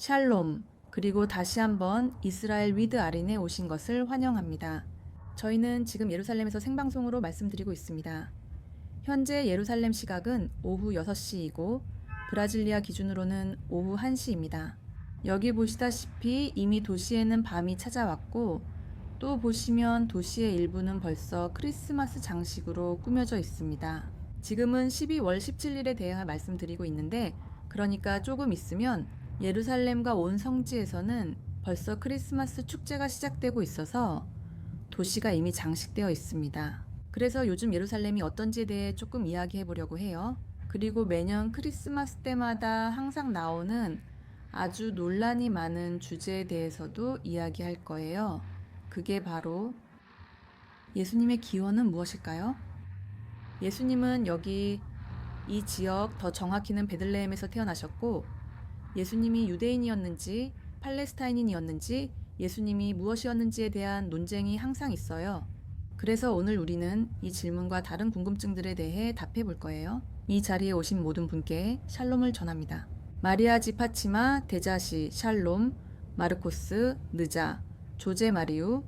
샬롬, 그리고 다시 한번 이스라엘 위드 아린에 오신 것을 환영합니다. 저희는 지금 예루살렘에서 생방송으로 말씀드리고 있습니다. 현재 예루살렘 시각은 오후 6시이고 브라질리아 기준으로는 오후 1시입니다. 여기 보시다시피 이미 도시에는 밤이 찾아왔고 또 보시면 도시의 일부는 벌써 크리스마스 장식으로 꾸며져 있습니다. 지금은 12월 17일에 대해 말씀드리고 있는데 그러니까 조금 있으면 예루살렘과 온 성지에서는 벌써 크리스마스 축제가 시작되고 있어서 도시가 이미 장식되어 있습니다. 그래서 요즘 예루살렘이 어떤지에 대해 조금 이야기해 보려고 해요. 그리고 매년 크리스마스 때마다 항상 나오는 아주 논란이 많은 주제에 대해서도 이야기할 거예요. 그게 바로 예수님의 기원은 무엇일까요? 예수님은 여기 이 지역, 더 정확히는 베들레헴에서 태어나셨고 예수님이 유대인이었는지 팔레스타인인이었는지 예수님이 무엇이었는지에 대한 논쟁이 항상 있어요. 그래서 오늘 우리는 이 질문과 다른 궁금증들에 대해 답해 볼 거예요. 이 자리에 오신 모든 분께 샬롬을 전합니다. 마리아 지파치마, 데자시, 샬롬, 마르코스, 느자, 조제 마리우,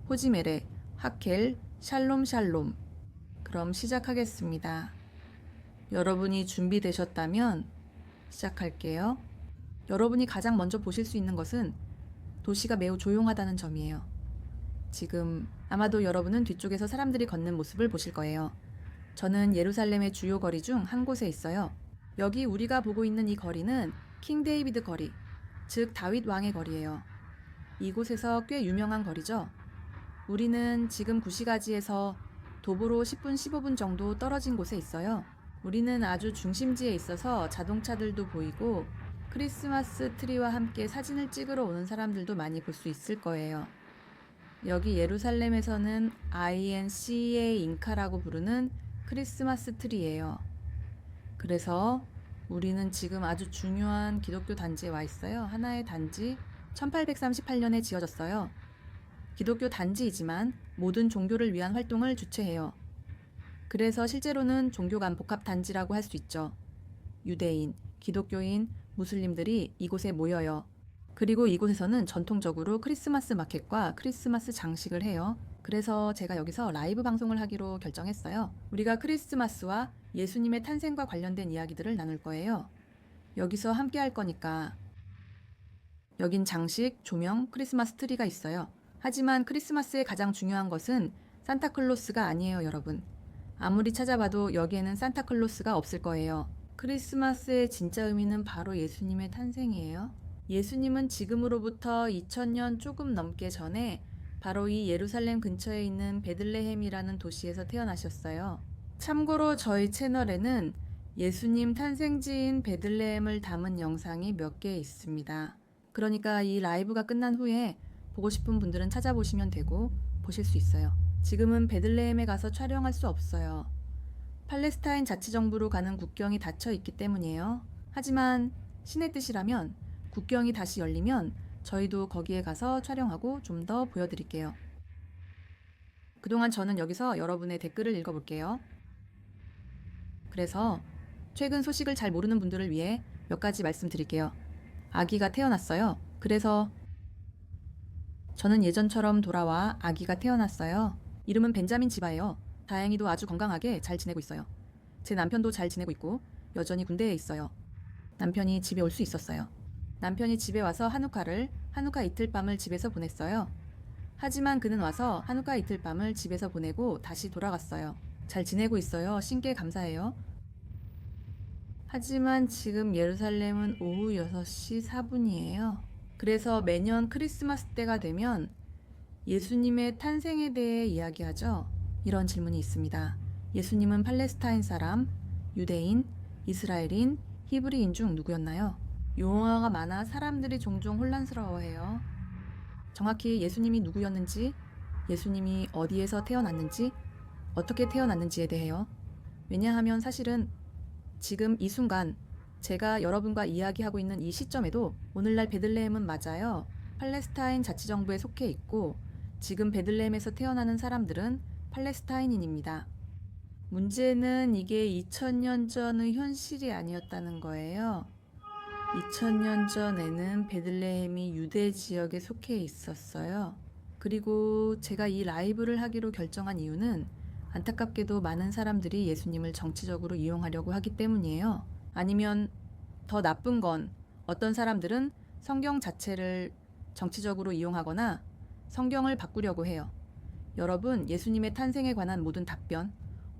호지메레, 하켈, 샬롬 샬롬. 그럼 시작하겠습니다. 여러분이 준비되셨다면 시작할게요. 여러분이 가장 먼저 보실 수 있는 것은 도시가 매우 조용하다는 점이에요. 지금 아마도 여러분은 뒤쪽에서 사람들이 걷는 모습을 보실 거예요. 저는 예루살렘의 주요 거리 중 한 곳에 있어요. 여기 우리가 보고 있는 이 거리는 킹 데이비드 거리, 즉 다윗 왕의 거리예요. 이곳에서 꽤 유명한 거리죠. 우리는 지금 구시가지에서 도보로 10분, 15분 정도 떨어진 곳에 있어요. 우리는 아주 중심지에 있어서 자동차들도 보이고 크리스마스 트리와 함께 사진을 찍으러 오는 사람들도 많이 볼 수 있을 거예요. 여기 예루살렘에서는 INCA 인카라고 부르는 크리스마스 트리예요. 그래서 우리는 지금 아주 중요한 기독교 단지에 와 있어요. 하나의 단지, 1838년에 지어졌어요. 기독교 단지이지만 모든 종교를 위한 활동을 주최해요. 그래서 실제로는 종교 간 복합 단지라고 할 수 있죠. 유대인, 기독교인, 무슬림들이 이곳에 모여요. 그리고 이곳에서는 전통적으로 크리스마스 마켓과 크리스마스 장식을 해요. 그래서 제가 여기서 라이브 방송을 하기로 결정했어요. 우리가 크리스마스와 예수님의 탄생과 관련된 이야기들을 나눌 거예요. 여기서 함께 할 거니까. 여긴 장식, 조명, 크리스마스 트리가 있어요. 하지만 크리스마스의 가장 중요한 것은 산타클로스가 아니에요, 여러분. 아무리 찾아봐도 여기에는 산타클로스가 없을 거예요. 크리스마스의 진짜 의미는 바로 예수님의 탄생이에요. 예수님은 지금으로부터 2000년 조금 넘게 전에 바로 이 예루살렘 근처에 있는 베들레헴이라는 도시에서 태어나셨어요. 참고로 저희 채널에는 예수님 탄생지인 베들레헴을 담은 영상이 몇 개 있습니다. 그러니까 이 라이브가 끝난 후에 보고 싶은 분들은 찾아보시면 되고 보실 수 있어요. 지금은 베들레헴에 가서 촬영할 수 없어요. 팔레스타인 자치정부로 가는 국경이 닫혀 있기 때문이에요. 하지만 신의 뜻이라면 국경이 다시 열리면 저희도 거기에 가서 촬영하고 좀 더 보여드릴게요. 그동안 저는 여기서 여러분의 댓글을 읽어볼게요. 그래서 최근 소식을 잘 모르는 분들을 위해 몇 가지 말씀드릴게요. 아기가 태어났어요. 그래서 저는 예전처럼 돌아와 아기가 태어났어요. 이름은 벤자민 지바예요. 다행히도 아주 건강하게 잘 지내고 있어요. 제 남편도 잘 지내고 있고 여전히 군대에 있어요. 남편이 집에 올 수 있었어요. 남편이 집에 와서 한우카 이틀 밤을 집에서 보냈어요. 하지만 그는 와서 한우카 이틀 밤을 집에서 보내고 다시 돌아갔어요. 잘 지내고 있어요. 신께 감사해요. 하지만 지금 예루살렘은 오후 6시 4분이에요. 그래서 매년 크리스마스 때가 되면 예수님의 탄생에 대해 이야기하죠. 이런 질문이 있습니다. 예수님은 팔레스타인 사람, 유대인, 이스라엘인, 히브리인 중 누구였나요? 용어가 많아 사람들이 종종 혼란스러워해요. 정확히 예수님이 누구였는지, 예수님이 어디에서 태어났는지, 어떻게 태어났는지에 대해요. 왜냐하면 사실은 지금 이 순간 제가 여러분과 이야기하고 있는 이 시점에도 오늘날 베들레헴은 맞아요. 팔레스타인 자치정부에 속해 있고 지금 베들레헴에서 태어나는 사람들은 팔레스타인인입니다. 문제는 이게 2000년 전의 현실이 아니었다는 거예요. 2000년 전에는 베들레헴이 유대 지역에 속해 있었어요. 그리고 제가 이 라이브를 하기로 결정한 이유는 안타깝게도 많은 사람들이 예수님을 정치적으로 이용하려고 하기 때문이에요. 아니면 더 나쁜 건 어떤 사람들은 성경 자체를 정치적으로 이용하거나 성경을 바꾸려고 해요. 여러분, 예수님의 탄생에 관한 모든 답변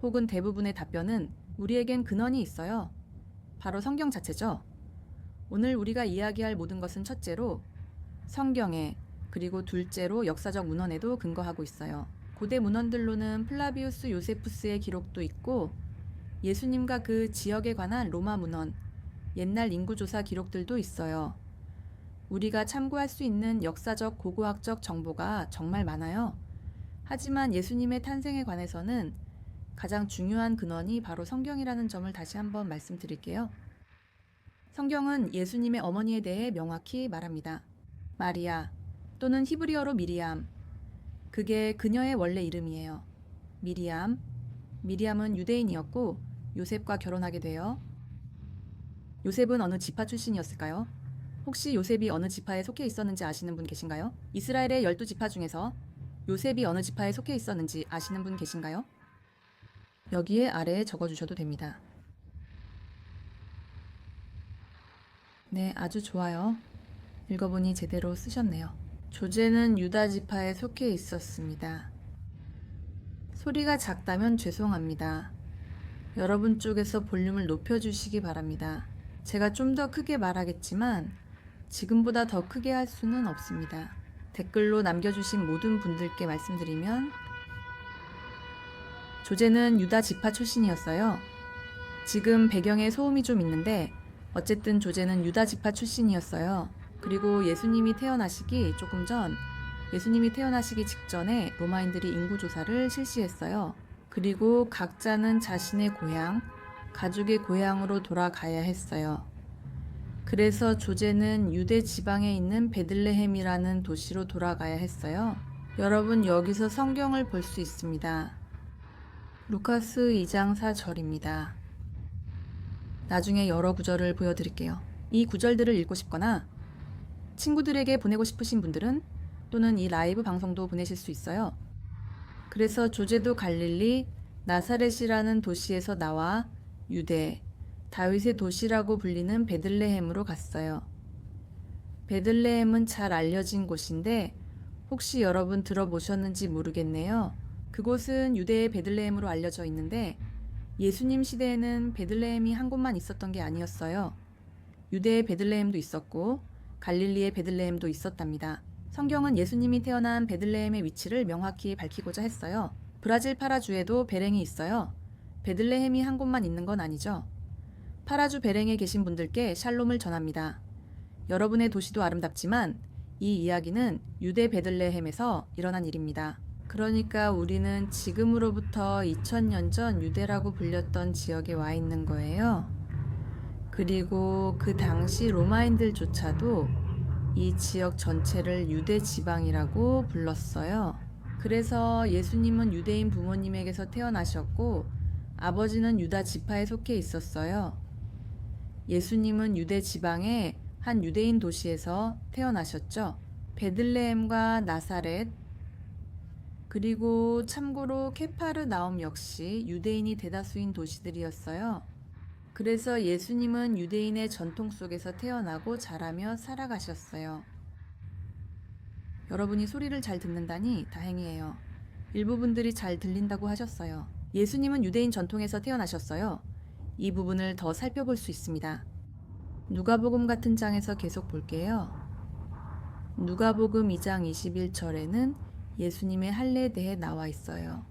혹은 대부분의 답변은 우리에겐 근원이 있어요. 바로 성경 자체죠. 오늘 우리가 이야기할 모든 것은 첫째로 성경에, 그리고 둘째로 역사적 문헌에도 근거하고 있어요. 고대 문헌들로는 플라비우스 요세푸스의 기록도 있고 예수님과 그 지역에 관한 로마 문헌, 옛날 인구조사 기록들도 있어요. 우리가 참고할 수 있는 역사적 고고학적 정보가 정말 많아요. 하지만 예수님의 탄생에 관해서는 가장 중요한 근원이 바로 성경이라는 점을 다시 한번 말씀드릴게요. 성경은 예수님의 어머니에 대해 명확히 말합니다. 마리아 또는 히브리어로 미리암. 그게 그녀의 원래 이름이에요. 미리암은 유대인이었고 요셉과 결혼하게 돼요. 요셉은 어느 지파 출신이었을까요? 혹시 요셉이 어느 지파에 속해 있었는지 아시는 분 계신가요? 이스라엘의 12지파 중에서 요셉이 어느 지파에 속해 있었는지 아시는 분 계신가요? 여기에 아래에 적어주셔도 됩니다. 네, 아주 좋아요. 읽어보니 제대로 쓰셨네요. 조제는 유다 지파에 속해 있었습니다. 소리가 작다면 죄송합니다. 여러분 쪽에서 볼륨을 높여주시기 바랍니다. 제가 좀 더 크게 말하겠지만 지금보다 더 크게 할 수는 없습니다. 댓글로 남겨주신 모든 분들께 말씀드리면 조제는 유다 지파 출신이었어요. 지금 배경에 소음이 좀 있는데 어쨌든 조제는 유다 지파 출신이었어요. 그리고 예수님이 태어나시기 직전에 로마인들이 인구조사를 실시했어요. 그리고 각자는 자신의 고향, 가족의 고향으로 돌아가야 했어요. 그래서 조제는 유대 지방에 있는 베들레헴이라는 도시로 돌아가야 했어요. 여러분, 여기서 성경을 볼 수 있습니다. 루카스 2장 4절입니다. 나중에 여러 구절을 보여드릴게요. 이 구절들을 읽고 싶거나 친구들에게 보내고 싶으신 분들은 또는 이 라이브 방송도 보내실 수 있어요. 그래서 조제도 갈릴리 나사렛이라는 도시에서 나와 유대, 다윗의 도시라고 불리는 베들레헴으로 갔어요. 베들레헴은 잘 알려진 곳인데 혹시 여러분 들어보셨는지 모르겠네요. 그곳은 유대의 베들레헴으로 알려져 있는데 예수님 시대에는 베들레헴이 한 곳만 있었던 게 아니었어요. 유대의 베들레헴도 있었고 갈릴리의 베들레헴도 있었답니다. 성경은 예수님이 태어난 베들레헴의 위치를 명확히 밝히고자 했어요. 브라질 파라주에도 베랭이 있어요. 베들레헴이 한 곳만 있는 건 아니죠. 파라주 베랭에 계신 분들께 샬롬을 전합니다. 여러분의 도시도 아름답지만 이 이야기는 유대 베들레헴에서 일어난 일입니다. 그러니까 우리는 지금으로부터 2000년 전 유대라고 불렸던 지역에 와 있는 거예요. 그리고 그 당시 로마인들조차도 이 지역 전체를 유대 지방이라고 불렀어요. 그래서 예수님은 유대인 부모님에게서 태어나셨고 아버지는 유다 지파에 속해 있었어요. 예수님은 유대 지방의 한 유대인 도시에서 태어나셨죠. 베들레헴과 나사렛, 그리고 참고로 케파르나움 역시 유대인이 대다수인 도시들이었어요. 그래서 예수님은 유대인의 전통 속에서 태어나고 자라며 살아가셨어요. 여러분이 소리를 잘 듣는다니 다행이에요. 일부 분들이 잘 들린다고 하셨어요. 예수님은 유대인 전통에서 태어나셨어요. 이 부분을 더 살펴볼 수 있습니다. 누가복음 같은 장에서 계속 볼게요. 누가복음 2장 21절에는 예수님의 할례에 대해 나와 있어요.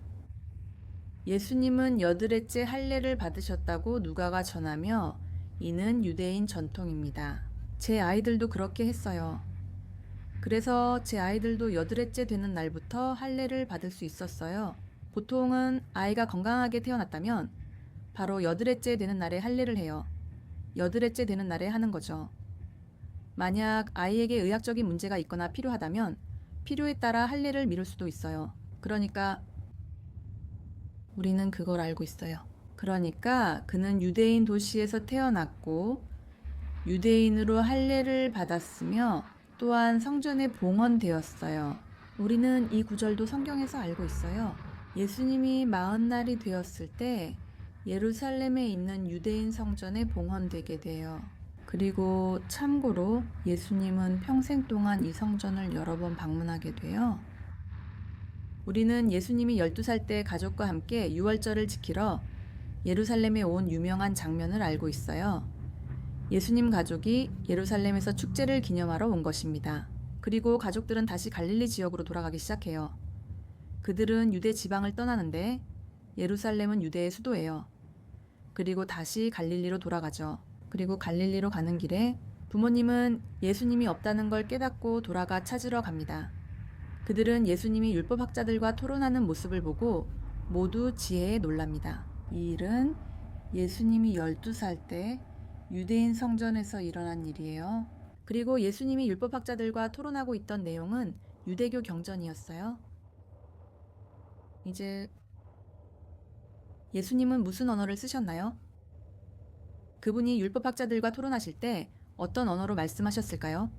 예수님은 여드렛째 할례를 받으셨다고 누가가 전하며 이는 유대인 전통입니다. 제 아이들도 그렇게 했어요. 그래서 제 아이들도 여드렛째 되는 날부터 할례를 받을 수 있었어요. 보통은 아이가 건강하게 태어났다면 바로 여드렛째 되는 날에 할례를 해요. 여드렛째 되는 날에 하는 거죠. 만약 아이에게 의학적인 문제가 있거나 필요하다면 필요에 따라 할례를 미룰 수도 있어요. 그러니까 우리는 그걸 알고 있어요. 그러니까 그는 유대인 도시에서 태어났고 유대인으로 할례를 받았으며 또한 성전에 봉헌되었어요. 우리는 이 구절도 성경에서 알고 있어요. 예수님이 40날이 되었을 때 예루살렘에 있는 유대인 성전에 봉헌되게 돼요. 그리고 참고로 예수님은 평생 동안 이 성전을 여러 번 방문하게 돼요. 우리는 예수님이 12살 때 가족과 함께 유월절을 지키러 예루살렘에 온 유명한 장면을 알고 있어요. 예수님 가족이 예루살렘에서 축제를 기념하러 온 것입니다. 그리고 가족들은 다시 갈릴리 지역으로 돌아가기 시작해요. 그들은 유대 지방을 떠나는데 예루살렘은 유대의 수도예요. 그리고 다시 갈릴리로 돌아가죠. 그리고 갈릴리로 가는 길에 부모님은 예수님이 없다는 걸 깨닫고 돌아가 찾으러 갑니다. 그들은 예수님이 율법학자들과 토론하는 모습을 보고 모두 지혜에 놀랍니다. 이 일은 예수님이 12살 때 유대인 성전에서 일어난 일이에요. 그리고 예수님이 율법학자들과 토론하고 있던 내용은 유대교 경전이었어요. 이제 예수님은 무슨 언어를 쓰셨나요? 그분이 율법학자들과 토론하실 때 어떤 언어로 말씀하셨을까요?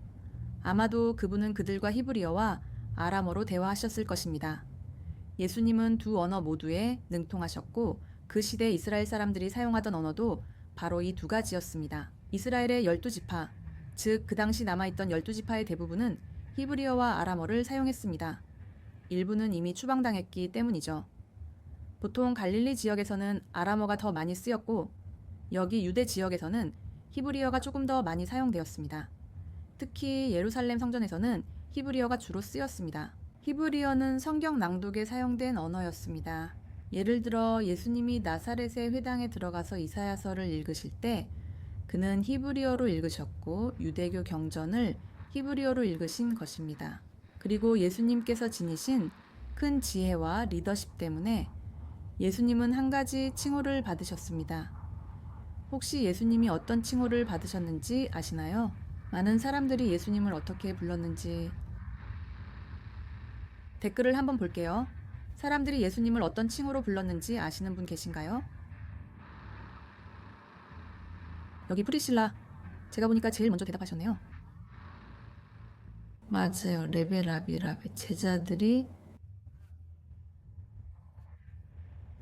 아마도 그분은 그들과 히브리어와 아람어로 대화하셨을 것입니다. 예수님은 두 언어 모두에 능통하셨고 그 시대 이스라엘 사람들이 사용하던 언어도 바로 이 두 가지였습니다. 이스라엘의 12지파, 즉 그 당시 남아있던 12지파의 대부분은 히브리어와 아람어를 사용했습니다. 일부는 이미 추방당했기 때문이죠. 보통 갈릴리 지역에서는 아람어가 더 많이 쓰였고 여기 유대 지역에서는 히브리어가 조금 더 많이 사용되었습니다. 특히 예루살렘 성전에서는 히브리어가 주로 쓰였습니다. 히브리어는 성경 낭독에 사용된 언어였습니다. 예를 들어 예수님이 나사렛의 회당에 들어가서 이사야서를 읽으실 때 그는 히브리어로 읽으셨고 유대교 경전을 히브리어로 읽으신 것입니다. 그리고 예수님께서 지니신 큰 지혜와 리더십 때문에 예수님은 한 가지 칭호를 받으셨습니다. 혹시 예수님이 어떤 칭호를 받으셨는지 아시나요? 많은 사람들이 예수님을 어떻게 불렀는지 댓글을 한번 볼게요. 사람들이 예수님을 어떤 칭호로 불렀는지 아시는 분 계신가요? 여기 프리실라, 제가 보니까 제일 먼저 대답하셨네요. 맞아요. 레베 라비 라베 제자들이.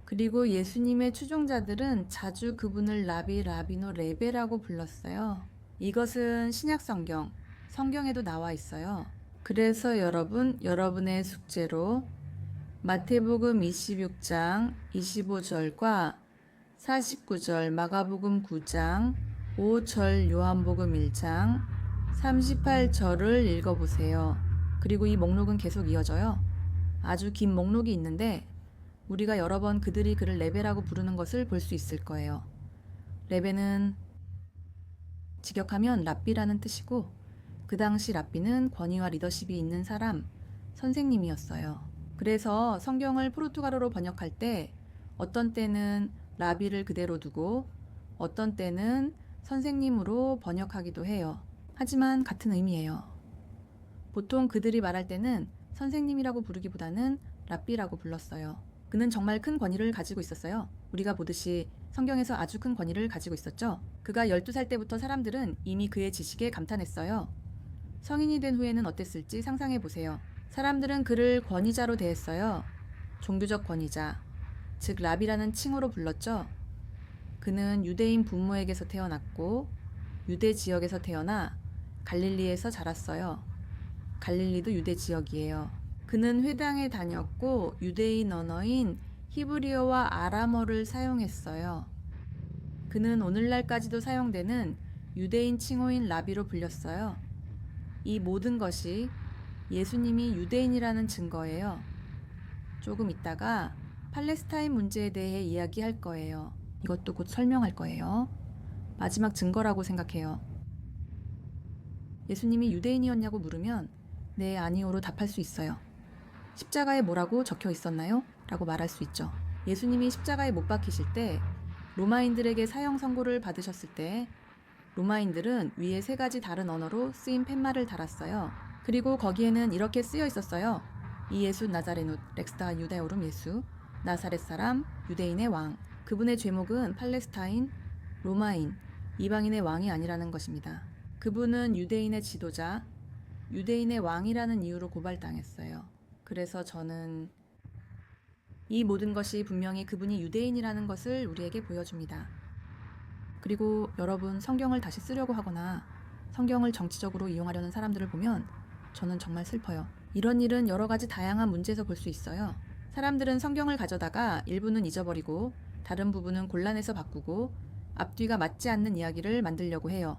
그리고 예수님의 추종자들은 자주 그분을 라비 라비노 레베라고 불렀어요. 이것은 신약 성경에도 나와 있어요. 그래서 여러분의 숙제로 마태복음 26장 25절과 49절, 마가복음 9장 5절, 요한복음 1장 38절을 읽어보세요. 그리고 이 목록은 계속 이어져요. 아주 긴 목록이 있는데 우리가 여러 번 그들이 그를 레베라고 부르는 것을 볼 수 있을 거예요. 레베는 직역하면 랍비라는 뜻이고 그 당시 랍비는 권위와 리더십이 있는 사람, 선생님이었어요. 그래서 성경을 포르투갈어로 번역할 때 어떤 때는 라비를 그대로 두고 어떤 때는 선생님으로 번역하기도 해요. 하지만 같은 의미예요. 보통 그들이 말할 때는 선생님이라고 부르기보다는 랍비라고 불렀어요. 그는 정말 큰 권위를 가지고 있었어요. 우리가 보듯이 성경에서 아주 큰 권위를 가지고 있었죠. 그가 12살 때부터 사람들은 이미 그의 지식에 감탄했어요. 성인이 된 후에는 어땠을지 상상해 보세요. 사람들은 그를 권위자로 대했어요. 종교적 권위자, 즉 랍이라는 칭호로 불렀죠. 그는 유대인 부모에게서 태어났고 유대 지역에서 태어나 갈릴리에서 자랐어요. 갈릴리도 유대 지역이에요. 그는 회당에 다녔고 유대인 언어인 히브리어와 아람어를 사용했어요. 그는 오늘날까지도 사용되는 유대인 칭호인 라비로 불렸어요. 이 모든 것이 예수님이 유대인이라는 증거예요. 조금 있다가 팔레스타인 문제에 대해 이야기할 거예요. 이것도 곧 설명할 거예요. 마지막 증거라고 생각해요. 예수님이 유대인이었냐고 물으면 네, 아니오로 답할 수 있어요. 십자가에 뭐라고 적혀 있었나요? 라고 말할 수 있죠. 예수님이 십자가에 못 박히실 때 로마인들에게 사형 선고를 받으셨을 때 로마인들은 위에 3가지 다른 언어로 쓰인 팻말을 달았어요. 그리고 거기에는 이렇게 쓰여 있었어요. 이 예수 나자레누 렉스타 유다오름 예수, 나사렛 사람, 유대인의 왕. 그분의 죄목은 팔레스타인, 로마인, 이방인의 왕이 아니라는 것입니다. 그분은 유대인의 지도자, 유대인의 왕이라는 이유로 고발당했어요. 그래서 저는 이 모든 것이 분명히 그분이 유대인이라는 것을 우리에게 보여줍니다. 그리고 여러분, 성경을 다시 쓰려고 하거나 성경을 정치적으로 이용하려는 사람들을 보면 저는 정말 슬퍼요. 이런 일은 여러 가지 다양한 문제에서 볼 수 있어요. 사람들은 성경을 가져다가 일부는 잊어버리고 다른 부분은 곤란해서 바꾸고 앞뒤가 맞지 않는 이야기를 만들려고 해요.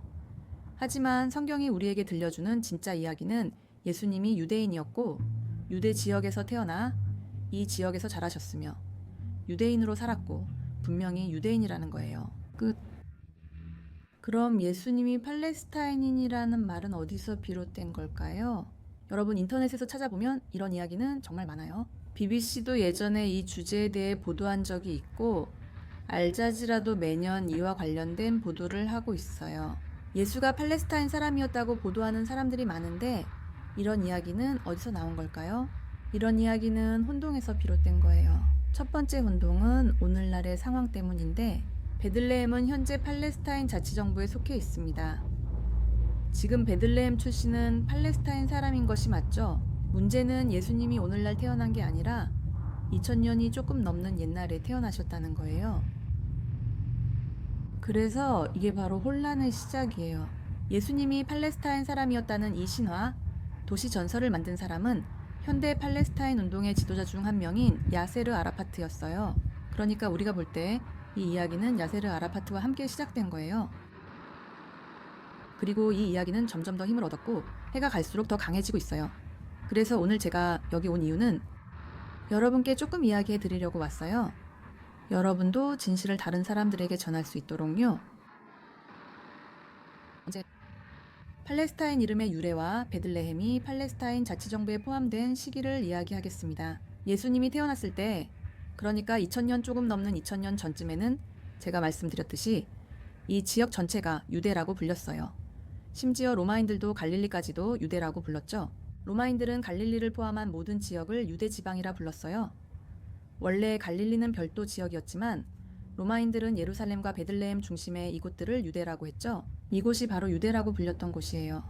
하지만 성경이 우리에게 들려주는 진짜 이야기는 예수님이 유대인이었고 유대 지역에서 태어나 이 지역에서 자라셨으며 유대인으로 살았고 분명히 유대인이라는 거예요. 끝. 그럼 예수님이 팔레스타인인이라는 말은 어디서 비롯된 걸까요? 여러분, 인터넷에서 찾아보면 이런 이야기는 정말 많아요. BBC도 예전에 이 주제에 대해 보도한 적이 있고 알자지라도 매년 이와 관련된 보도를 하고 있어요. 예수가 팔레스타인 사람이었다고 보도하는 사람들이 많은데 이런 이야기는 어디서 나온 걸까요? 이런 이야기는 혼동에서 비롯된 거예요. 첫 번째 혼동은 오늘날의 상황 때문인데 베들레헴은 현재 팔레스타인 자치정부에 속해 있습니다. 지금 베들레헴 출신은 팔레스타인 사람인 것이 맞죠? 문제는 예수님이 오늘날 태어난 게 아니라 2000년이 조금 넘는 옛날에 태어나셨다는 거예요. 그래서 이게 바로 혼란의 시작이에요. 예수님이 팔레스타인 사람이었다는 이 신화, 도시 전설을 만든 사람은 현대 팔레스타인 운동의 지도자 중 한 명인 야세르 아라파트였어요. 그러니까 우리가 볼 때 이 이야기는 야세르 아라파트와 함께 시작된 거예요. 그리고 이 이야기는 점점 더 힘을 얻었고 해가 갈수록 더 강해지고 있어요. 그래서 오늘 제가 여기 온 이유는 여러분께 조금 이야기해 드리려고 왔어요. 여러분도 진실을 다른 사람들에게 전할 수 있도록요. 이제 팔레스타인 이름의 유래와 베들레헴이 팔레스타인 자치정부에 포함된 시기를 이야기하겠습니다. 예수님이 태어났을 때, 그러니까 2000년 조금 넘는 2000년 전쯤에는 제가 말씀드렸듯이 이 지역 전체가 유대라고 불렸어요. 심지어 로마인들도 갈릴리까지도 유대라고 불렀죠. 로마인들은 갈릴리를 포함한 모든 지역을 유대 지방이라 불렀어요. 원래 갈릴리는 별도 지역이었지만 로마인들은 예루살렘과 베들레헴 중심의 이곳들을 유대라고 했죠. 이곳이 바로 유대라고 불렸던 곳이에요.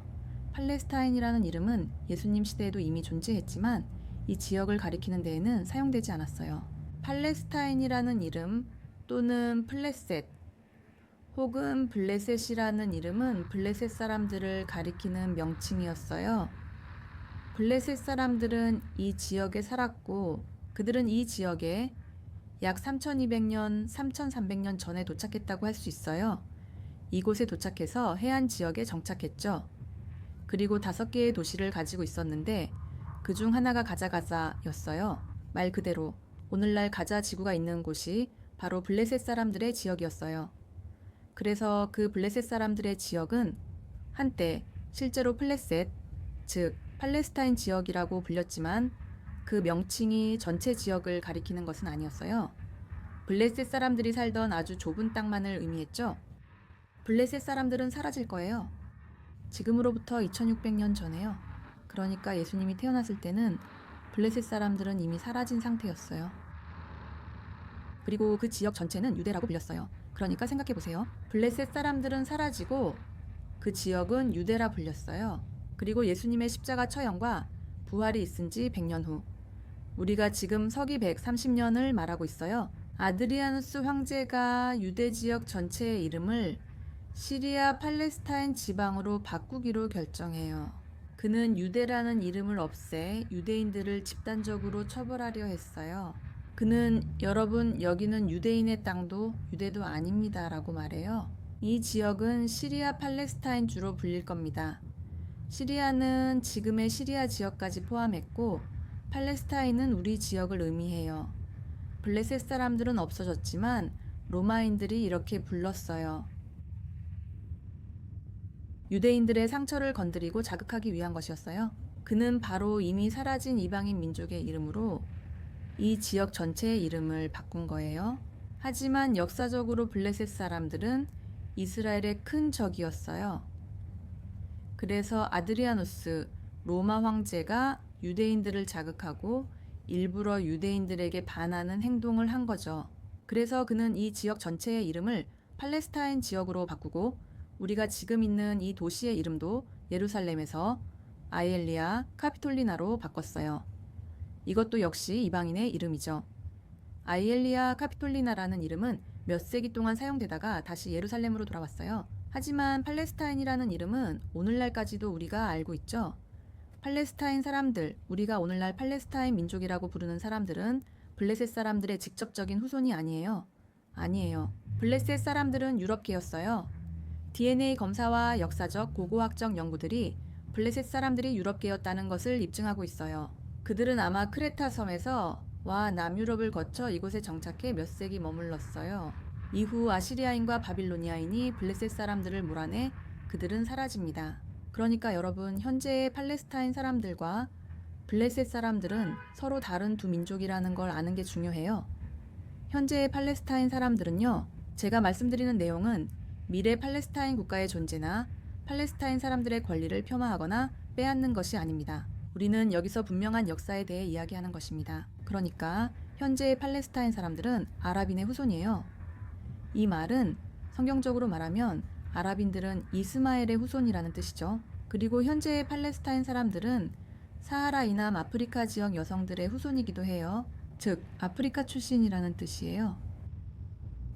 팔레스타인이라는 이름은 예수님 시대에도 이미 존재했지만 이 지역을 가리키는 데에는 사용되지 않았어요. 팔레스타인이라는 이름 또는 플레셋 혹은 블레셋이라는 이름은 블레셋 사람들을 가리키는 명칭이었어요. 블레셋 사람들은 이 지역에 살았고 그들은 이 지역에 약 3200년, 3300년 전에 도착했다고 할 수 있어요. 이곳에 도착해서 해안 지역에 정착했죠. 그리고 5개의 도시를 가지고 있었는데 그중 하나가 가자가자였어요. 말 그대로 오늘날 가자 지구가 있는 곳이 바로 블레셋 사람들의 지역이었어요. 그래서 그 블레셋 사람들의 지역은 한때 실제로 플레셋, 즉 팔레스타인 지역이라고 불렸지만 그 명칭이 전체 지역을 가리키는 것은 아니었어요. 블레셋 사람들이 살던 아주 좁은 땅만을 의미했죠. 블레셋 사람들은 사라질 거예요. 지금으로부터 2600년 전에요. 그러니까 예수님이 태어났을 때는 블레셋 사람들은 이미 사라진 상태였어요. 그리고 그 지역 전체는 유대라고 불렸어요. 그러니까 생각해보세요. 블레셋 사람들은 사라지고 그 지역은 유대라 불렸어요. 그리고 예수님의 십자가 처형과 부활이 있은 지 100년 후 우리가 지금 서기 130년을 말하고 있어요. 아드리아누스 황제가 유대 지역 전체의 이름을 시리아 팔레스타인 지방으로 바꾸기로 결정해요. 그는 유대라는 이름을 없애 유대인들을 집단적으로 처벌하려 했어요. 그는 여러분 여기는 유대인의 땅도 유대도 아닙니다 라고 말해요. 이 지역은 시리아 팔레스타인 주로 불릴 겁니다. 시리아는 지금의 시리아 지역까지 포함했고 팔레스타인은 우리 지역을 의미해요. 블레셋 사람들은 없어졌지만 로마인들이 이렇게 불렀어요. 유대인들의 상처를 건드리고 자극하기 위한 것이었어요. 그는 바로 이미 사라진 이방인 민족의 이름으로 이 지역 전체의 이름을 바꾼 거예요. 하지만 역사적으로 블레셋 사람들은 이스라엘의 큰 적이었어요. 그래서 아드리아누스 로마 황제가 유대인들을 자극하고 일부러 유대인들에게 반하는 행동을 한 거죠. 그래서 그는 이 지역 전체의 이름을 팔레스타인 지역으로 바꾸고 우리가 지금 있는 이 도시의 이름도 예루살렘에서 아이엘리아 카피톨리나로 바꿨어요. 이것도 역시 이방인의 이름이죠. 아이엘리아 카피톨리나라는 이름은 몇 세기 동안 사용되다가 다시 예루살렘으로 돌아왔어요. 하지만 팔레스타인이라는 이름은 오늘날까지도 우리가 알고 있죠. 팔레스타인 사람들, 우리가 오늘날 팔레스타인 민족이라고 부르는 사람들은 블레셋 사람들의 직접적인 후손이 아니에요. 아니에요. 블레셋 사람들은 유럽계였어요. DNA 검사와 역사적, 고고학적 연구들이 블레셋 사람들이 유럽계였다는 것을 입증하고 있어요. 그들은 아마 크레타 섬에서 남유럽을 거쳐 이곳에 정착해 몇 세기 머물렀어요. 이후 아시리아인과 바빌로니아인이 블레셋 사람들을 몰아내 그들은 사라집니다. 그러니까 여러분, 현재의 팔레스타인 사람들과 블레셋 사람들은 서로 다른 두 민족이라는 걸 아는 게 중요해요. 현재의 팔레스타인 사람들은요, 제가 말씀드리는 내용은 미래 팔레스타인 국가의 존재나 팔레스타인 사람들의 권리를 폄하하거나 빼앗는 것이 아닙니다. 우리는 여기서 분명한 역사에 대해 이야기하는 것입니다. 그러니까 현재의 팔레스타인 사람들은 아랍인의 후손이에요. 이 말은 성경적으로 말하면 아랍인들은 이스마엘의 후손이라는 뜻이죠. 그리고 현재의 팔레스타인 사람들은 사하라 이남 아프리카 지역 여성들의 후손이기도 해요. 즉, 아프리카 출신이라는 뜻이에요.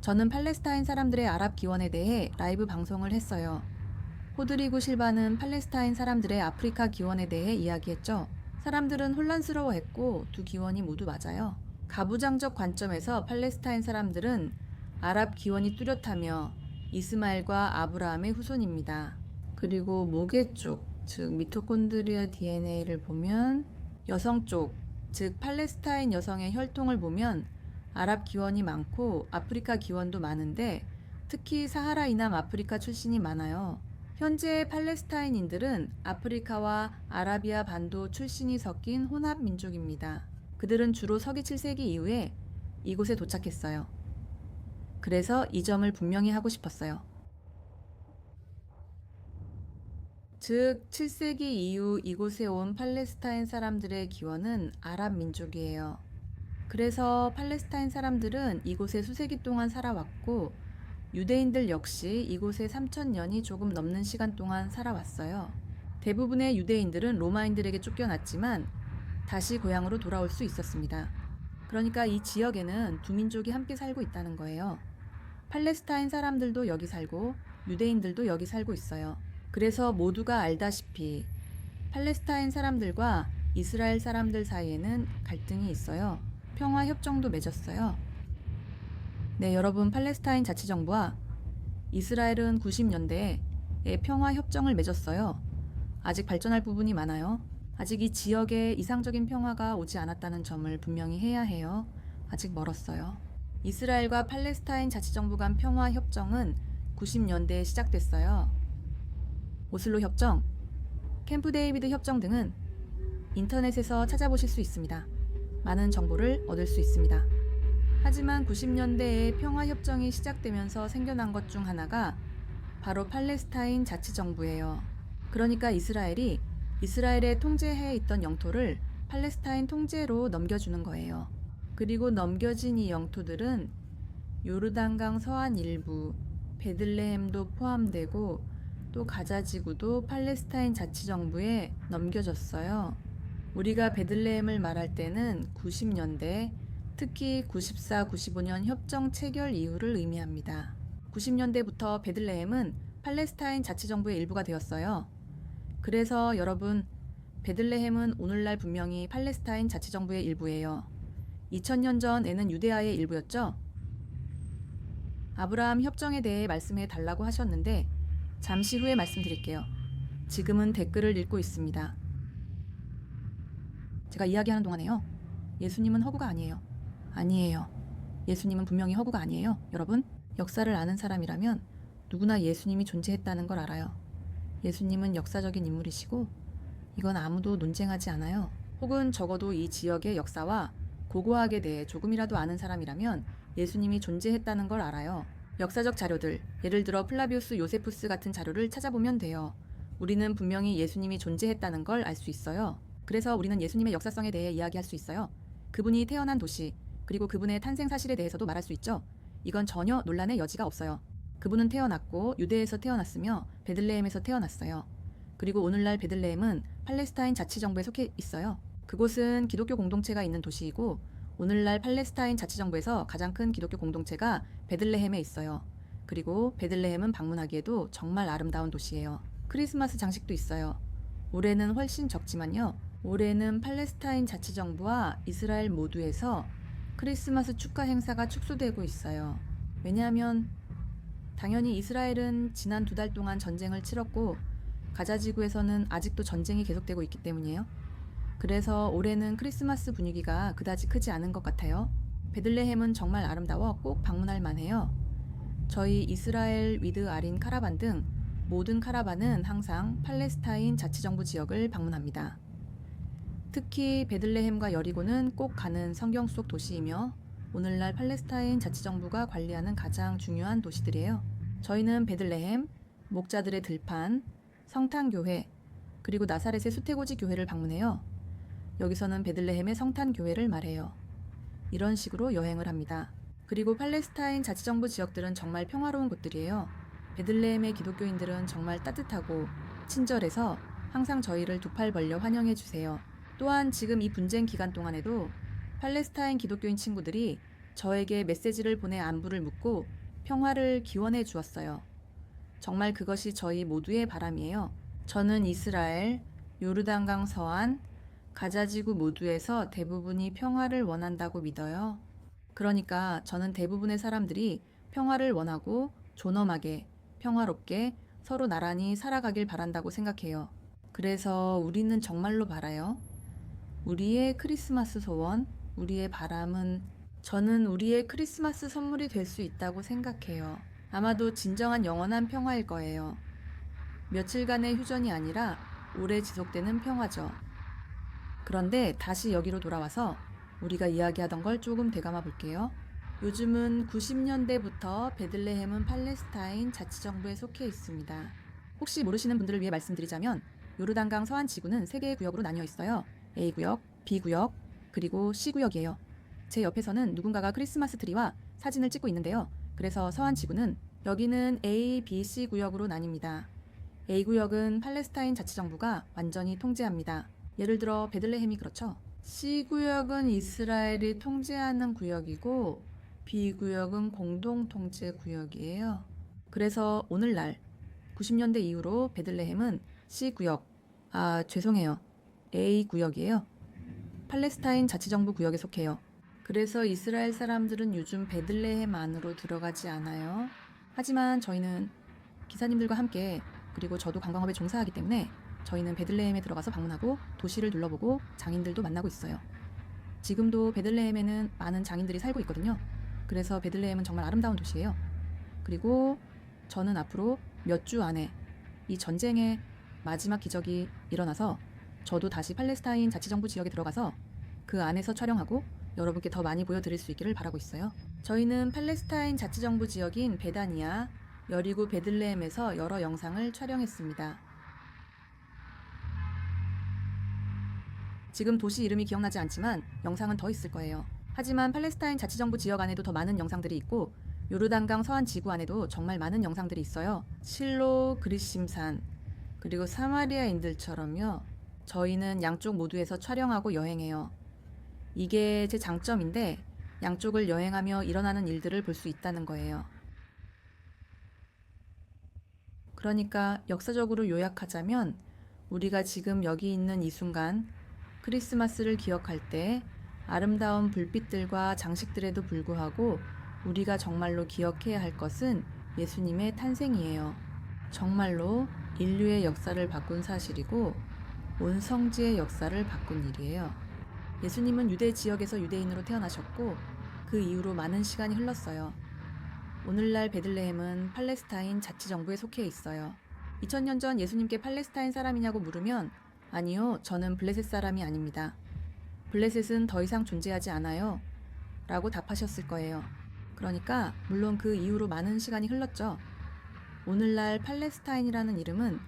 저는 팔레스타인 사람들의 아랍 기원에 대해 라이브 방송을 했어요. 호드리고 실바는 팔레스타인 사람들의 아프리카 기원에 대해 이야기했죠. 사람들은 혼란스러워했고 두 기원이 모두 맞아요. 가부장적 관점에서 팔레스타인 사람들은 아랍 기원이 뚜렷하며 이스마엘과 아브라함의 후손입니다. 그리고 모계 쪽, 즉 미토콘드리아 DNA를 보면 여성 쪽, 즉 팔레스타인 여성의 혈통을 보면 아랍 기원이 많고 아프리카 기원도 많은데 특히 사하라 이남 아프리카 출신이 많아요. 현재 팔레스타인인들은 아프리카와 아라비아 반도 출신이 섞인 혼합 민족입니다. 그들은 주로 서기 7세기 이후에 이곳에 도착했어요. 그래서 이 점을 분명히 하고 싶었어요. 즉 7세기 이후 이곳에 온 팔레스타인 사람들의 기원은 아랍 민족이에요. 그래서 팔레스타인 사람들은 이곳에 수세기 동안 살아왔고 유대인들 역시 이곳에 3,000년이 조금 넘는 시간 동안 살아왔어요. 대부분의 유대인들은 로마인들에게 쫓겨났지만 다시 고향으로 돌아올 수 있었습니다. 그러니까 이 지역에는 두 민족이 함께 살고 있다는 거예요. 팔레스타인 사람들도 여기 살고 유대인들도 여기 살고 있어요. 그래서 모두가 알다시피 팔레스타인 사람들과 이스라엘 사람들 사이에는 갈등이 있어요. 평화 협정도 맺었어요. 네, 여러분, 팔레스타인 자치정부와 이스라엘은 90년대에 평화 협정을 맺었어요. 아직 발전할 부분이 많아요. 아직 이 지역에 이상적인 평화가 오지 않았다는 점을 분명히 해야 해요. 아직 멀었어요. 이스라엘과 팔레스타인 자치정부 간 평화 협정은 90년대에 시작됐어요. 오슬로 협정, 캠프 데이비드 협정 등은 인터넷에서 찾아보실 수 있습니다. 많은 정보를 얻을 수 있습니다. 하지만 90년대에 평화협정이 시작되면서 생겨난 것 중 하나가 바로 팔레스타인 자치정부예요. 그러니까 이스라엘이 이스라엘의 통제해에 있던 영토를 팔레스타인 통제로 넘겨주는 거예요. 그리고 넘겨진 이 영토들은 요르단강 서안 일부, 베들레헴도 포함되고 또 가자지구도 팔레스타인 자치정부에 넘겨졌어요. 우리가 베들레헴을 말할 때는 90년대, 특히 94, 95년 협정 체결 이후를 의미합니다. 90년대부터 베들레헴은 팔레스타인 자치정부의 일부가 되었어요. 그래서 여러분, 베들레헴은 오늘날 분명히 팔레스타인 자치정부의 일부예요. 2000년 전에는 유데아의 일부였죠? 아브라함 협정에 대해 말씀해 달라고 하셨는데 잠시 후에 말씀드릴게요. 지금은 댓글을 읽고 있습니다. 제가 이야기하는 동안에요. 예수님은 허구가 아니에요. 아니에요. 예수님은 분명히 허구가 아니에요. 여러분, 역사를 아는 사람이라면 누구나 예수님이 존재했다는 걸 알아요. 예수님은 역사적인 인물이시고 이건 아무도 논쟁하지 않아요. 혹은 적어도 이 지역의 역사와 고고학에 대해 조금이라도 아는 사람이라면 예수님이 존재했다는 걸 알아요. 역사적 자료들, 예를 들어 플라비우스 요세푸스 같은 자료를 찾아보면 돼요. 우리는 분명히 예수님이 존재했다는 걸 알 수 있어요. 그래서 우리는 예수님의 역사성에 대해 이야기할 수 있어요. 그분이 태어난 도시, 그리고 그분의 탄생 사실에 대해서도 말할 수 있죠. 이건 전혀 논란의 여지가 없어요. 그분은 태어났고 유대에서 태어났으며 베들레헴에서 태어났어요. 그리고 오늘날 베들레헴은 팔레스타인 자치정부에 속해 있어요. 그곳은 기독교 공동체가 있는 도시이고 오늘날 팔레스타인 자치정부에서 가장 큰 기독교 공동체가 베들레헴에 있어요. 그리고 베들레헴은 방문하기에도 정말 아름다운 도시예요. 크리스마스 장식도 있어요. 올해는 훨씬 적지만요. 올해는 팔레스타인 자치정부와 이스라엘 모두에서 크리스마스 축하 행사가 축소되고 있어요. 왜냐하면 당연히 이스라엘은 지난 2달 동안 전쟁을 치렀고 가자 지구에서는 아직도 전쟁이 계속되고 있기 때문이에요. 그래서 올해는 크리스마스 분위기가 그다지 크지 않은 것 같아요. 베들레헴은 정말 아름다워 꼭 방문할 만해요. 저희 이스라엘 위드 아린 카라반 등 모든 카라반은 항상 팔레스타인 자치정부 지역을 방문합니다. 특히 베들레헴과 여리고는 꼭 가는 성경 속 도시이며 오늘날 팔레스타인 자치정부가 관리하는 가장 중요한 도시들이에요. 저희는 베들레헴, 목자들의 들판, 성탄교회, 그리고 나사렛의 수태고지 교회를 방문해요. 여기서는 베들레헴의 성탄교회를 말해요. 이런 식으로 여행을 합니다. 그리고 팔레스타인 자치정부 지역들은 정말 평화로운 곳들이에요. 베들레헴의 기독교인들은 정말 따뜻하고 친절해서 항상 저희를 두 팔 벌려 환영해 주세요. 또한 지금 이 분쟁 기간 동안에도 팔레스타인 기독교인 친구들이 저에게 메시지를 보내 안부를 묻고 평화를 기원해 주었어요. 정말 그것이 저희 모두의 바람이에요. 저는 이스라엘, 요르단강 서안, 가자지구 모두에서 대부분이 평화를 원한다고 믿어요. 그러니까 저는 대부분의 사람들이 평화를 원하고 존엄하게, 평화롭게 서로 나란히 살아가길 바란다고 생각해요. 그래서 우리는 정말로 바라요. 우리의 크리스마스 소원, 우리의 바람은 저는 우리의 크리스마스 선물이 될 수 있다고 생각해요. 아마도 진정한 영원한 평화일 거예요. 며칠간의 휴전이 아니라 오래 지속되는 평화죠. 그런데 다시 여기로 돌아와서 우리가 이야기하던 걸 조금 되감아 볼게요. 요즘은 90년대부터 베들레헴은 팔레스타인 자치정부에 속해 있습니다. 혹시 모르시는 분들을 위해 말씀드리자면 요르단강 서안 지구는 3개의 구역으로 나뉘어 있어요. A구역, B구역, 그리고 C구역이에요. 제 옆에서는 누군가가 크리스마스 트리와 사진을 찍고 있는데요. 그래서 서안 지구는 여기는 A, B, C 구역으로 나뉩니다. A구역은 팔레스타인 자치정부가 완전히 통제합니다. 예를 들어 베들레헴이 그렇죠. C구역은 이스라엘이 통제하는 구역이고 B구역은 공동통제 구역이에요. 그래서 오늘날 90년대 이후로 베들레헴은 C구역, 죄송해요. A구역이에요. 팔레스타인 자치정부 구역에 속해요. 그래서 이스라엘 사람들은 요즘 베들레헴 안으로 들어가지 않아요. 하지만 저희는 기사님들과 함께 그리고 저도 관광업에 종사하기 때문에 저희는 베들레헴에 들어가서 방문하고 도시를 둘러보고 장인들도 만나고 있어요. 지금도 베들레헴에는 많은 장인들이 살고 있거든요. 그래서 베들레헴은 정말 아름다운 도시예요. 그리고 저는 앞으로 몇 주 안에 이 전쟁의 마지막 기적이 일어나서 저도 다시 팔레스타인 자치정부 지역에 들어가서 그 안에서 촬영하고 여러분께 더 많이 보여드릴 수 있기를 바라고 있어요. 저희는 팔레스타인 자치정부 지역인 베다니아, 여리고 베들레헴에서 여러 영상을 촬영했습니다. 지금 도시 이름이 기억나지 않지만 영상은 더 있을 거예요. 하지만 팔레스타인 자치정부 지역 안에도 더 많은 영상들이 있고 요르단강 서안 지구 안에도 정말 많은 영상들이 있어요. 실로, 그리심산, 그리고 사마리아인들처럼요. 저희는 양쪽 모두에서 촬영하고 여행해요. 이게 제 장점인데 양쪽을 여행하며 일어나는 일들을 볼 수 있다는 거예요. 그러니까 역사적으로 요약하자면 우리가 지금 여기 있는 이 순간 크리스마스를 기억할 때 아름다운 불빛들과 장식들에도 불구하고 우리가 정말로 기억해야 할 것은 예수님의 탄생이에요. 정말로 인류의 역사를 바꾼 사실이고 온 성지의 역사를 바꾼 일이에요. 예수님은 유대 지역에서 유대인으로 태어나셨고 그 이후로 많은 시간이 흘렀어요. 오늘날 베들레헴은 팔레스타인 자치정부에 속해 있어요. 2000년 전 예수님께 팔레스타인 사람이냐고 물으면 아니요, 저는 블레셋 사람이 아닙니다. 블레셋은 더 이상 존재하지 않아요. 라고 답하셨을 거예요. 그러니까 물론 그 이후로 많은 시간이 흘렀죠. 오늘날 팔레스타인이라는 이름은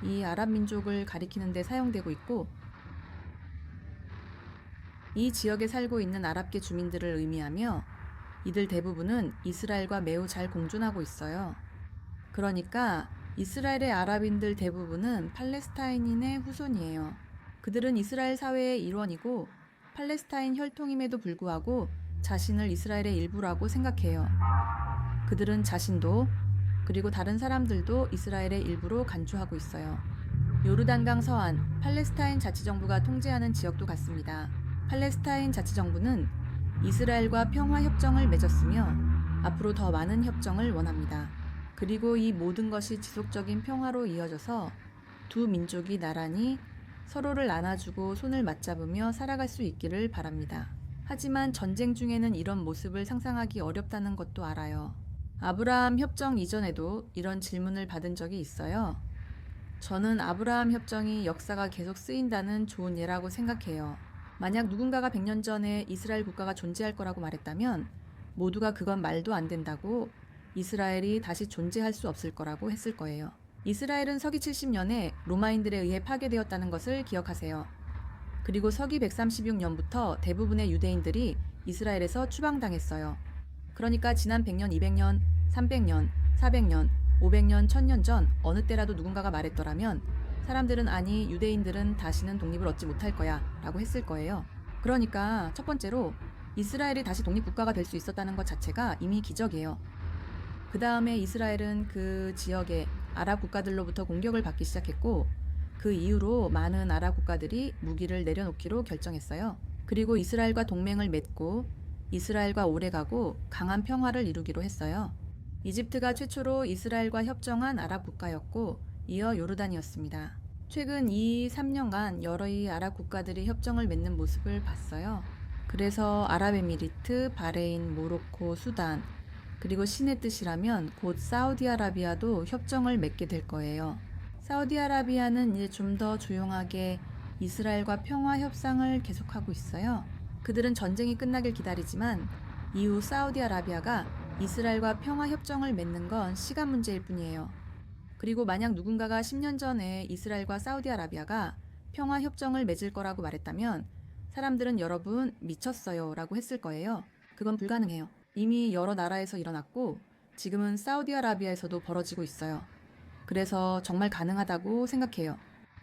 이 아랍 민족을 가리키는 데 사용되고 있고 이 지역에 살고 있는 아랍계 주민들을 의미하며 이들 대부분은 이스라엘과 매우 잘 공존하고 있어요. 그러니까 이스라엘의 아랍인들 대부분은 팔레스타인인의 후손이에요. 그들은 이스라엘 사회의 일원이고 팔레스타인 혈통임에도 불구하고 자신을 이스라엘의 일부라고 생각해요. 그들은 자신도 그리고 다른 사람들도 이스라엘의 일부로 간주하고 있어요. 요르단강 서안 팔레스타인 자치정부가 통제하는 지역도 같습니다. 팔레스타인 자치정부는 이스라엘과 평화협정을 맺었으며 앞으로 더 많은 협정을 원합니다. 그리고 이 모든 것이 지속적인 평화로 이어져서 두 민족이 나란히 서로를 안아주고 손을 맞잡으며 살아갈 수 있기를 바랍니다. 하지만 전쟁 중에는 이런 모습을 상상하기 어렵다는 것도 알아요. 아브라함 협정 이전에도 이런 질문을 받은 적이 있어요. 저는 아브라함 협정이 역사가 계속 쓰인다는 좋은 예라고 생각해요. 만약 누군가가 100년 전에 이스라엘 국가가 존재할 거라고 말했다면 모두가 그건 말도 안 된다고 이스라엘이 다시 존재할 수 없을 거라고 했을 거예요. 이스라엘은 서기 70년에 로마인들에 의해 파괴되었다는 것을 기억하세요. 그리고 서기 136년부터 대부분의 유대인들이 이스라엘에서 추방당했어요. 그러니까 지난 100년, 200년, 300년, 400년, 500년, 1000년 전 어느 때라도 누군가가 말했더라면 사람들은 아니 유대인들은 다시는 독립을 얻지 못할 거야 라고 했을 거예요. 그러니까 첫 번째로 이스라엘이 다시 독립국가가 될 수 있었다는 것 자체가 이미 기적이에요. 그 다음에 이스라엘은 그 지역의 아랍 국가들로부터 공격을 받기 시작했고 그 이후로 많은 아랍 국가들이 무기를 내려놓기로 결정했어요. 그리고 이스라엘과 동맹을 맺고 이스라엘과 오래가고 강한 평화를 이루기로 했어요. 이집트가 최초로 이스라엘과 협정한 아랍 국가였고 이어 요르단이었습니다. 최근 3년간 여러 아랍 국가들이 협정을 맺는 모습을 봤어요. 그래서 아랍에미리트, 바레인, 모로코, 수단 그리고 신의 뜻이라면 곧 사우디아라비아도 협정을 맺게 될 거예요. 사우디아라비아는 이제 좀 더 조용하게 이스라엘과 평화 협상을 계속하고 있어요. 그들은 전쟁이 끝나길 기다리지만 이후 사우디아라비아가 이스라엘과 평화 협정을 맺는 건 시간 문제일 뿐이에요. 그리고 만약 누군가가 10년 전에 이스라엘과 사우디아라비아가 평화 협정을 맺을 거라고 말했다면 사람들은 여러분 미쳤어요 라고 했을 거예요. 그건 불가능해요. 이미 여러 나라에서 일어났고 지금은 사우디아라비아에서도 벌어지고 있어요. 그래서 정말 가능하다고 생각해요.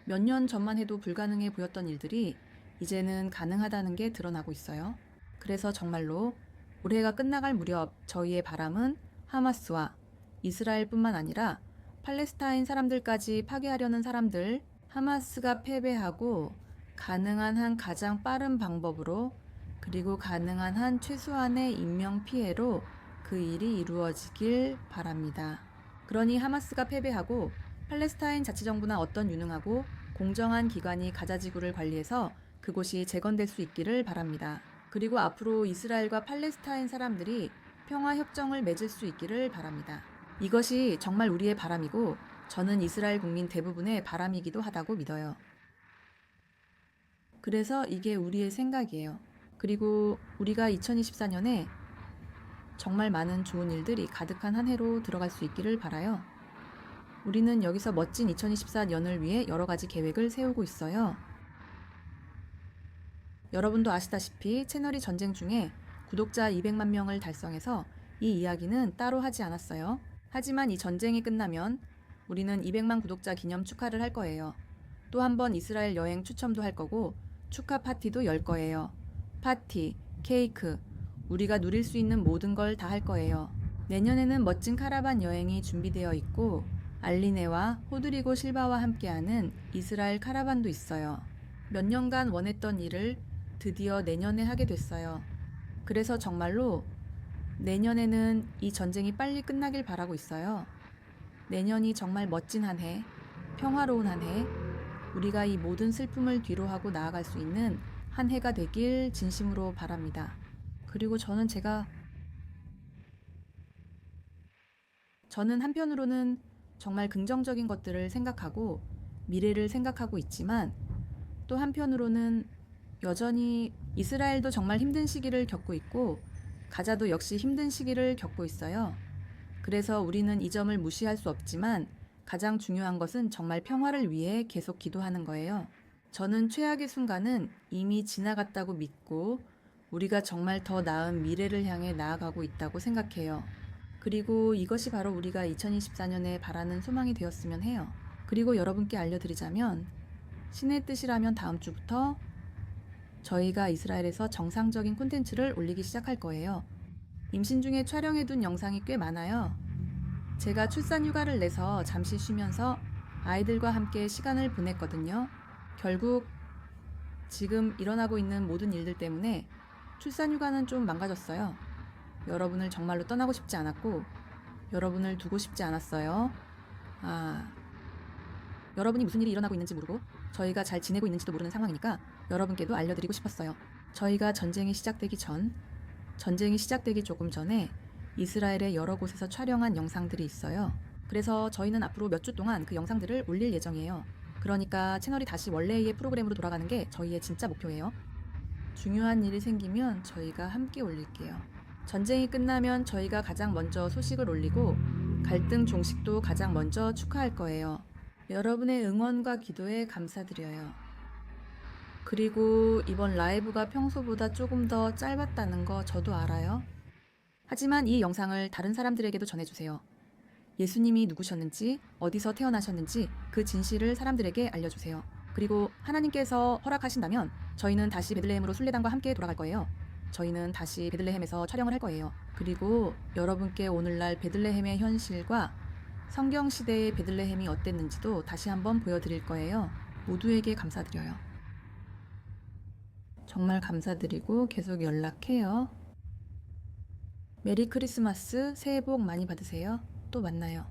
몇 년 전만 해도 불가능해 보였던 일들이 이제는 가능하다는 게 드러나고 있어요. 그래서 정말로 올해가 끝나갈 무렵 저희의 바람은 하마스와 이스라엘뿐만 아니라 팔레스타인 사람들까지 파괴하려는 사람들, 하마스가 패배하고 가능한 한 가장 빠른 방법으로 그리고 가능한 한 최소한의 인명피해로 그 일이 이루어지길 바랍니다. 그러니 하마스가 패배하고 팔레스타인 자치정부나 어떤 유능하고 공정한 기관이 가자지구를 관리해서 그곳이 재건될 수 있기를 바랍니다. 그리고 앞으로 이스라엘과 팔레스타인 사람들이 평화협정을 맺을 수 있기를 바랍니다. 이것이 정말 우리의 바람이고 저는 이스라엘 국민 대부분의 바람이기도 하다고 믿어요. 그래서 이게 우리의 생각이에요. 그리고 우리가 2024년에 정말 많은 좋은 일들이 가득한 한 해로 들어갈 수 있기를 바라요. 우리는 여기서 멋진 2024년을 위해 여러 가지 계획을 세우고 있어요. 여러분도 아시다시피 채널이 전쟁 중에 구독자 200만 명을 달성해서 이 이야기는 따로 하지 않았어요. 하지만 이 전쟁이 끝나면 우리는 200만 구독자 기념 축하를 할 거예요. 또 한 번 이스라엘 여행 추첨도 할 거고 축하 파티도 열 거예요. 파티, 케이크, 우리가 누릴 수 있는 모든 걸 다 할 거예요. 내년에는 멋진 카라반 여행이 준비되어 있고 알리네와 호드리고 실바와 함께하는 이스라엘 카라반도 있어요. 몇 년간 원했던 일을 드디어 내년에 하게 됐어요. 그래서 정말로 내년에는 이 전쟁이 빨리 끝나길 바라고 있어요. 내년이 정말 멋진 한 해, 평화로운 한 해, 우리가 이 모든 슬픔을 뒤로하고 나아갈 수 있는 한 해가 되길 진심으로 바랍니다. 그리고 저는 한편으로는 정말 긍정적인 것들을 생각하고 미래를 생각하고 있지만 또 한편으로는 여전히 이스라엘도 정말 힘든 시기를 겪고 있고 가자도 역시 힘든 시기를 겪고 있어요. 그래서 우리는 이 점을 무시할 수 없지만 가장 중요한 것은 정말 평화를 위해 계속 기도하는 거예요. 저는 최악의 순간은 이미 지나갔다고 믿고 우리가 정말 더 나은 미래를 향해 나아가고 있다고 생각해요. 그리고 이것이 바로 우리가 2024년에 바라는 소망이 되었으면 해요. 그리고 여러분께 알려드리자면 신의 뜻이라면 다음 주부터 저희가 이스라엘에서 정상적인 콘텐츠를 올리기 시작할 거예요. 임신 중에 촬영해둔 영상이 꽤 많아요. 제가 출산 휴가를 내서 잠시 쉬면서 아이들과 함께 시간을 보냈거든요. 결국 지금 일어나고 있는 모든 일들 때문에 출산 휴가는 좀 망가졌어요. 여러분을 정말로 떠나고 싶지 않았고 여러분을 두고 싶지 않았어요. 여러분이 무슨 일이 일어나고 있는지 모르고 저희가 잘 지내고 있는지도 모르는 상황이니까 여러분께도 알려드리고 싶었어요. 저희가 전쟁이 시작되기 조금 전에 이스라엘의 여러 곳에서 촬영한 영상들이 있어요. 그래서 저희는 앞으로 몇 주 동안 그 영상들을 올릴 예정이에요. 그러니까 채널이 다시 원래의 프로그램으로 돌아가는 게 저희의 진짜 목표예요. 중요한 일이 생기면 저희가 함께 올릴게요. 전쟁이 끝나면 저희가 가장 먼저 소식을 올리고 갈등 종식도 가장 먼저 축하할 거예요. 여러분의 응원과 기도에 감사드려요. 그리고 이번 라이브가 평소보다 조금 더 짧았다는 거 저도 알아요. 하지만 이 영상을 다른 사람들에게도 전해주세요. 예수님이 누구셨는지, 어디서 태어나셨는지 그 진실을 사람들에게 알려주세요. 그리고 하나님께서 허락하신다면 저희는 다시 베들레헴으로 순례단과 함께 돌아갈 거예요. 저희는 다시 베들레헴에서 촬영을 할 거예요. 그리고 여러분께 오늘날 베들레헴의 현실과 성경시대의 베들레헴이 어땠는지도 다시 한번 보여드릴 거예요. 모두에게 감사드려요. 정말 감사드리고 계속 연락해요. 메리 크리스마스, 새해 복 많이 받으세요. 또 만나요.